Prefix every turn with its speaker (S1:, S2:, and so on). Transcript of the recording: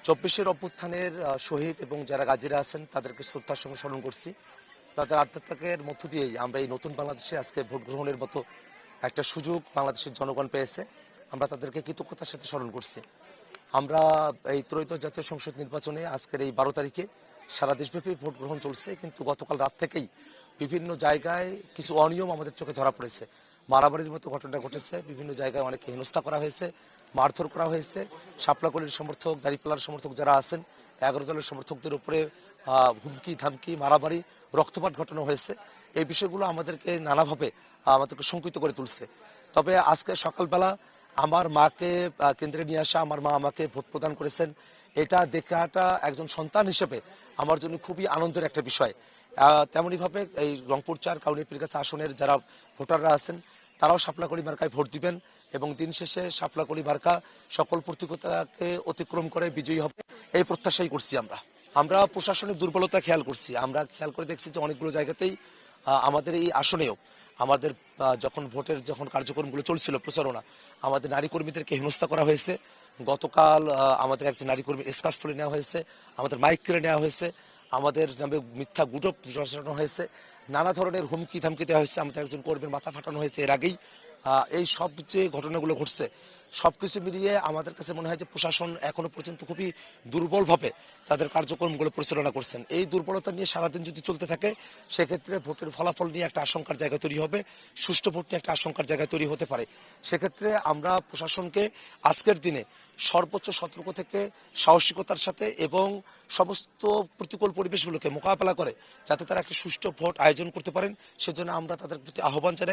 S1: ২৪-এর অভ্যুত্থানের শহীদ এবং যারা গাজীরা আছেন তাদেরকে শ্রদ্ধার সঙ্গে স্মরণ করছি। তাদের আত্মত্যাগের মধ্য দিয়েই আমরা এই নতুন বাংলাদেশে আজকে ভোট গ্রহণের মতো একটা সুযোগ বাংলাদেশের জনগণ পেয়েছে। আমরা তাদেরকে কৃতজ্ঞতার সাথে স্মরণ করছি। আমরা এই ত্রয়োদশ জাতীয় সংসদ নির্বাচনে আজকের এই ১২ তারিখে সারা দেশব্যাপী ভোট গ্রহণ চলছে, কিন্তু গতকাল রাত থেকেই বিভিন্ন জায়গায় কিছু অনিয়ম আমাদের চোখে ধরা পড়েছে। মারামারির মতো ঘটনা ঘটেছে, বিভিন্ন জায়গায় অনেকে হেনস্থা করা হয়েছে, মারধর করা হয়েছে। শাপলাকলির সমর্থক, দাঁড়িপাল্লার সমর্থক যারা আছেন, ১১ দলের সমর্থকদের উপরে হুমকি ধামকি, মারামারি, রক্তপাত ঘটানো হয়েছে। এই বিষয়গুলো আমাদেরকে নানাভাবে আমাদেরকে শঙ্কিত করে তুলছে। তবে আজকে সকালবেলা আমার মাকে কেন্দ্রে নিয়ে আসা, আমার মা আমাকে ভোট প্রদান করেছেন, এটা দেখাটা একজন সন্তান হিসেবে আমার জন্য খুবই আনন্দের একটা বিষয়। তেমনইভাবে এই রংপুর ৪ কাউনিয়াপীর কাছে আসনের যারা ভোটাররা আছেন তারাও শাপলাকলি মার্কায় ভোট দিবেন এবং দিন শেষে শাপলাকলি মার্কা সকল প্রতিকূলতাকে অতিক্রম করে বিজয়ী হবে, এই প্রত্যাশাই করছি। আমরা প্রশাসনের দুর্বলতা খেয়াল করছি। আমরা খেয়াল করে দেখছি যে অনেকগুলো জায়গাতেই আমাদের এই আসনেও আমাদের যখন ভোটের কার্যক্রমগুলো চলছিল, প্রচারণা, আমাদের নারী কর্মীদেরকে হেনস্থা করা হয়েছে। গতকাল আমাদের একজন নারী কর্মীর স্কার্ফ খুলে নেওয়া হয়েছে, আমাদের মাইক কেড়ে নেওয়া হয়েছে, আমাদের নামে মিথ্যা গুজব রচানো হয়েছে, নানা ধরনের হুমকি ধামকি দেওয়া হয়েছে, আমাদের একজন কর্মীর মাথা ফাটানো হয়েছে এর আগেই। এই সব যে ঘটনাগুলো ঘটছে সবকিছু মিলিয়ে আমাদের কাছে মনে হয় যে প্রশাসন এখনো পর্যন্ত খুবই দুর্বলভাবে তাদের কার্যক্রমগুলো পরিচালনা করছেন। এই দুর্বলতা নিয়ে সারাদিন যদি চলতে থাকে সেক্ষেত্রে ভোটের ফলাফল নিয়ে একটা আশঙ্কার জায়গা তৈরি হবে, সুষ্ঠু ভোট নিয়ে একটা আশঙ্কার জায়গা তৈরি হতে পারে। সেক্ষেত্রে আমরা প্রশাসনকে আজকের দিনে সর্বোচ্চ সতর্ক থেকে সাহসিকতার সাথে এবং সমস্ত প্রতিকূল পরিবেশগুলোকে মোকাবেলা করে যাতে তারা একটা সুষ্ঠু ভোট আয়োজন করতে পারেন, সেজন্য আমরা তাদের প্রতি আহ্বান জানাই।